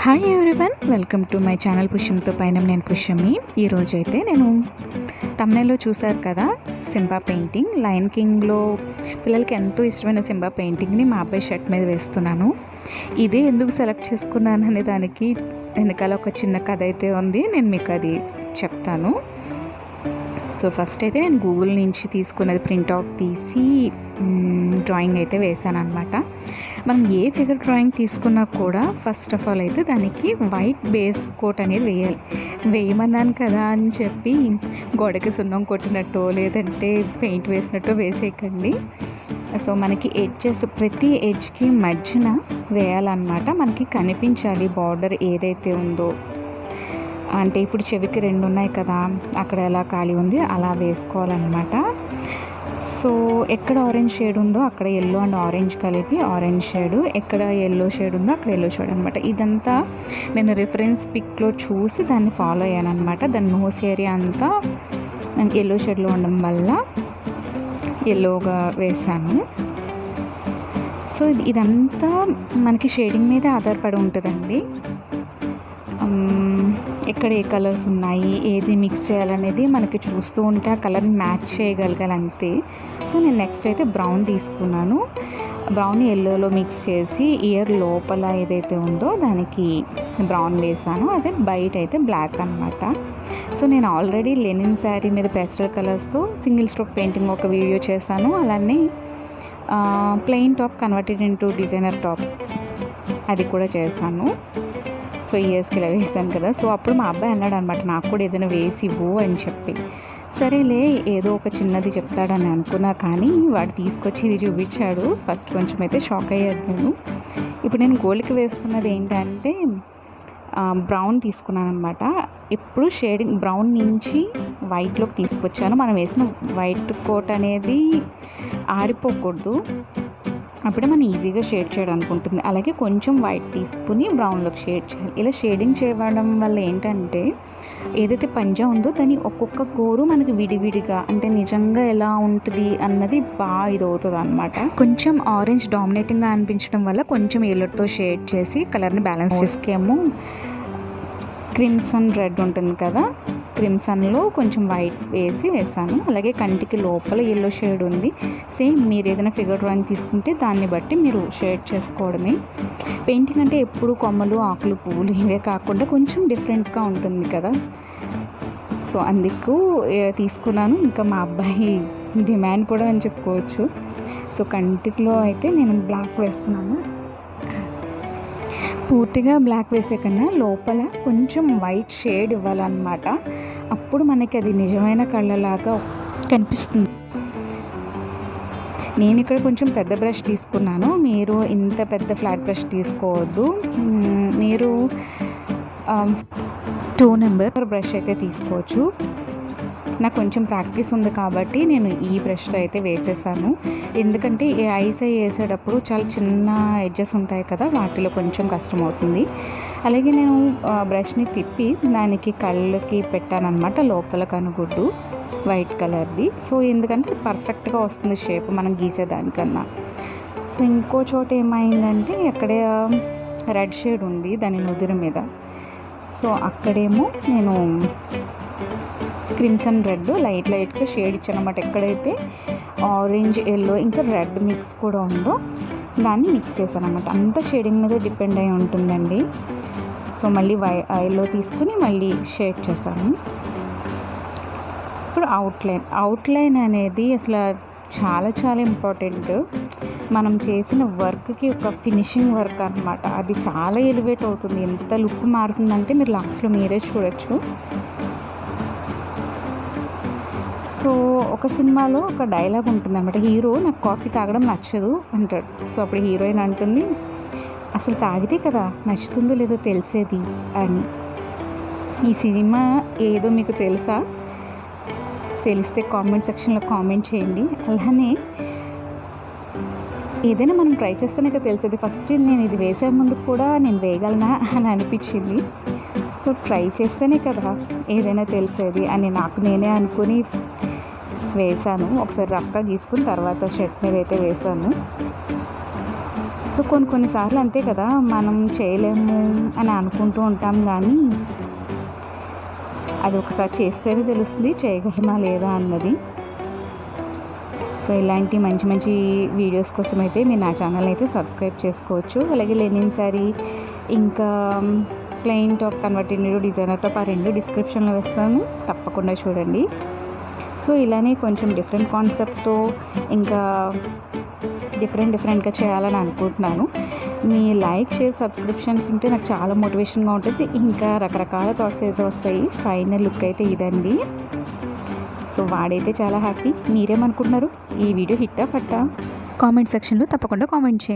Hi everyone, welcome to my channel పుష్యంతో పైన. నేను పుష్యమి. ఈరోజైతే నేను తమ్నైల్లో చూశారు కదా, సింబా పెయింటింగ్. లయన్ కింగ్లో పిల్లలకి ఎంతో ఇష్టమైన సింబా పెయింటింగ్ని మా అబ్బాయి షర్ట్ మీద వేస్తున్నాను. ఇదే ఎందుకు సెలెక్ట్ చేసుకున్నాను అనే దానికి వెనకాల ఒక చిన్న కథ అయితే ఉంది. నేను మీకు అది చెప్తాను. సో ఫస్ట్ అయితే నేను గూగుల్ నుంచి తీసుకున్నది ప్రింట్అవుట్ తీసి డ్రాయింగ్ అయితే వేసాను అనమాట. మనం ఏ ఫిగర్ డ్రాయింగ్ తీసుకున్నా కూడా ఫస్ట్ ఆఫ్ ఆల్ అయితే దానికి వైట్ బేస్ కోట్ అనేది వేయాలి. వేయమన్నాను కదా అని చెప్పి గోడకి సున్నం కొట్టినట్టు లేదంటే పెయింట్ వేసినట్టు వేసేయకండి. సో మనకి ఎడ్జెస్ ప్రతి ఎడ్జ్కి మధ్యన వేయాలన్నమాట. మనకి కనిపించాలి బార్డర్ ఏదైతే ఉందో. అంటే ఇప్పుడు చెవికి 2 ఉన్నాయి కదా, అక్కడ ఎలా ఖాళీ ఉంది అలా వేసుకోవాలన్నమాట. సో ఎక్కడ ఆరెంజ్ షేడ్ ఉందో అక్కడ ఎల్లో అండ్ ఆరెంజ్ కలిపి ఆరెంజ్ షేడు, ఎక్కడ ఎల్లో షేడ్ ఉందో అక్కడ ఎల్లో షేడ్ అనమాట. ఇదంతా నేను రిఫరెన్స్ పిక్లో చూసి దాన్ని ఫాలో అయ్యాను అనమాట. దాని నోస్ ఏరియా అంతా ఎల్లో షేడ్లో ఉండడం వల్ల ఎల్లోగా వేసాను. సో ఇదంతా మనకి షేడింగ్ మీద ఆధారపడి ఉంటుందండి. ఎక్కడ ఏ కలర్స్ ఉన్నాయి, ఏది మిక్స్ చేయాలనేది మనకి చూస్తూ ఉంటే ఆ కలర్ని మ్యాచ్ చేయగలగాలి అంతే. సో నేను నెక్స్ట్ అయితే బ్రౌన్ తీసుకున్నాను. బ్రౌన్ ఎల్లోలో మిక్స్ చేసి ఇయర్ లోపల ఏదైతే ఉందో దానికి బ్రౌన్ వేసాను. అదే బయట అయితే బ్లాక్ అనమాట. సో నేను ఆల్రెడీ లెనిన్ శారీ మీద పేస్టల్ కలర్స్తో సింగిల్ స్ట్రోక్ పెయింటింగ్ ఒక వీడియో చేశాను. అలానే plain top converted into designer top అది కూడా చేశాను. సో ఇయర్స్కి ఇలా వేసాను కదా. సో అప్పుడు మా అబ్బాయి అన్నాడు అనమాట, నాకు కూడా ఏదైనా వేసి ఇవ్వు అని చెప్పి. సరేలే ఏదో ఒక చిన్నది చెప్తాడని అనుకున్నా, కానీ వాడు తీసుకొచ్చి ఇది చూపించాడు. ఫస్ట్ కొంచెం అయితే షాక్ అయ్యాను నేను. ఇప్పుడు నేను గోల్డ్కి వేస్తున్నది ఏంటంటే బ్రౌన్ తీసుకున్నాను అనమాట. ఇప్పుడు షేడింగ్ బ్రౌన్ నుంచి వైట్లోకి తీసుకొచ్చాను. మనం వేసిన వైట్ కోట్ అనేది ఆరిపోకూడదు, అప్పుడే మనం ఈజీగా షేడ్ చేయడానికి ఉంటుంది. అలాగే కొంచెం వైట్ తీసుకుని బ్రౌన్లోకి షేడ్ చేయాలి. ఇలా షేడింగ్ చేయడం వల్ల ఏంటంటే ఏదైతే పంజా ఉందో దాని ఒక్కొక్క కోరు మనకి విడివిడిగా, అంటే నిజంగా ఎలా ఉంటుంది అన్నది బాగా ఇది అవుతుంది అనమాట. కొంచెం ఆరెంజ్ డామినేటింగ్గా అనిపించడం వల్ల కొంచెం ఎల్లోతో షేడ్ చేసి కలర్ని బ్యాలెన్స్ చేసుకేమో క్రిమ్సన్ రెడ్ ఉంటుంది కదా, క్రిమ్సన్లో కొంచెం వైట్ వేసాను. అలాగే కంటికి లోపల ఎల్లో షేడ్ ఉంది. సేమ్ మీరు ఏదైనా ఫిగర్ డ్రాయింగ్ తీసుకుంటే దాన్ని బట్టి మీరు షేడ్ చేసుకోవడమే. పెయింటింగ్ అంటే ఎప్పుడు కొమ్మలు, ఆకులు, పువ్వులు ఇవే కాకుండా కొంచెం డిఫరెంట్గా ఉంటుంది కదా. సో అందుకు తీసుకున్నాను. ఇంకా మా అబ్బాయి డిమాండ్ కూడా అని చెప్పుకోవచ్చు. సో కంటిలో అయితే నేను బ్లాక్ వేస్తున్నాను. పూర్తిగా బ్లాక్ వేసే కన్నా లోపల కొంచెం వైట్ షేడ్ ఇవ్వాలన్నమాట. అప్పుడు మనకి అది నిజమైన కళ్ళలాగా కనిపిస్తుంది. నేను ఇక్కడ కొంచెం పెద్ద బ్రష్ తీసుకున్నాను. మీరు ఇంత పెద్ద ఫ్లాట్ బ్రష్ తీసుకోవద్దు. మీరు 2 నెంబర్ బ్రష్ అయితే తీసుకోవచ్చు. నాకు కొంచెం ప్రాక్టీస్ ఉంది కాబట్టి నేను ఈ బ్రష్తో అయితే వేసేసాను. ఎందుకంటే ఈ ఐస్ వేసేటప్పుడు చాలా చిన్న ఎడ్జెస్ ఉంటాయి కదా, వాటిలో కొంచెం కష్టం అవుతుంది. అలాగే నేను బ్రష్ని తిప్పి దానికి కళ్ళకి పెట్టాను అనమాట, లోపల కనుగుడ్డు వైట్ కలర్ది. సో ఎందుకంటే పర్ఫెక్ట్గా వస్తుంది షేప్ మనం గీసేదానికన్నా. సో ఇంకో చోట ఏమైందంటే అక్కడ రెడ్ షేడ్ ఉంది దాని నుదురు మీద. సో అక్కడేమో నేను క్రిమ్సన్ రెడ్ లైట్గా షేడ్ ఇచ్చాను అనమాట. ఎక్కడైతే ఆరెంజ్, ఎల్లో ఇంకా రెడ్ మిక్స్ కూడా ఉందో దాన్ని మిక్స్ చేశాను అనమాట. అంత షేడింగ్ మీద డిపెండ్ అయి ఉంటుందండి. సో మళ్ళీ ఎల్లో తీసుకుని మళ్ళీ షేడ్ చేశాను. ఇప్పుడు అవుట్లైన్ అనేది అసలు చాలా చాలా ఇంపార్టెంట్. మనం చేసిన వర్క్కి ఒక ఫినిషింగ్ వర్క్ అనమాట. అది చాలా ఎలివేట్ అవుతుంది. ఎంత లుక్ మారుతుందంటే మీరు లాస్ట్లో మీరే చూడొచ్చు. సో ఒక సినిమాలో ఒక డైలాగ్ ఉంటుంది అనమాట, హీరో నాకు కాఫీ తాగడం నచ్చదు అంటాడు. సో అప్పుడు హీరోయిన్ అంటుంది, అసలు తాగితే కదా నచ్చుతుందో లేదో తెలిసేది అని. ఈ సినిమా ఏదో మీకు తెలుసా? తెలిస్తే కామెంట్ సెక్షన్లో కామెంట్ చేయండి. అలానే ఏదైనా మనం ట్రై చేస్తేనే కదా తెలిసేది. ఫస్ట్ నేను ఇది వేసే ముందు కూడా నేను వేయగలనా అని అనిపించింది. సో ట్రై చేస్తేనే కదా ఏదైనా తెలిసేది అని నాకు నేనే అనుకుని వేసాను. ఒకసారి రఫ్గా గీసుకుని తర్వాత షర్ట్ మీద అయితే వేసాను. సో కొన్నిసార్లు అంతే కదా, మనం చేయలేము అని అనుకుంటూ ఉంటాం, కానీ అది ఒకసారి చేస్తేనే తెలుస్తుంది చేయగలమా లేదా అన్నది. సో ఇలాంటి మంచి మంచి వీడియోస్ కోసం అయితే మీరు నా ఛానల్ అయితే సబ్స్క్రైబ్ చేసుకోవచ్చు. అలాగే లెనిన్ శారీ, ఇంకా plain top, converted designer top, ఆ 2 డిస్క్రిప్షన్లో వేస్తాను, తప్పకుండా చూడండి. సో ఇలానే కొంచెం డిఫరెంట్ కాన్సెప్ట్తో ఇంకా డిఫరెంట్గా చేయాలని అనుకుంటున్నాను. మీ లైక్, షేర్, సబ్స్క్రిప్షన్స్ ఉంటే నాకు చాలా మోటివేషన్గా ఉంటుంది. ఇంకా రకరకాల థాట్స్ అయితే వస్తాయి. ఫైనల్ లుక్ అయితే ఇదండి. సో వాడైతే చాలా హ్యాపీ. మీరేమనుకుంటున్నారు? ఈ వీడియో హిట్టా పట్టా? కామెంట్ సెక్షన్లో తప్పకుండా కామెంట్ చేయండి.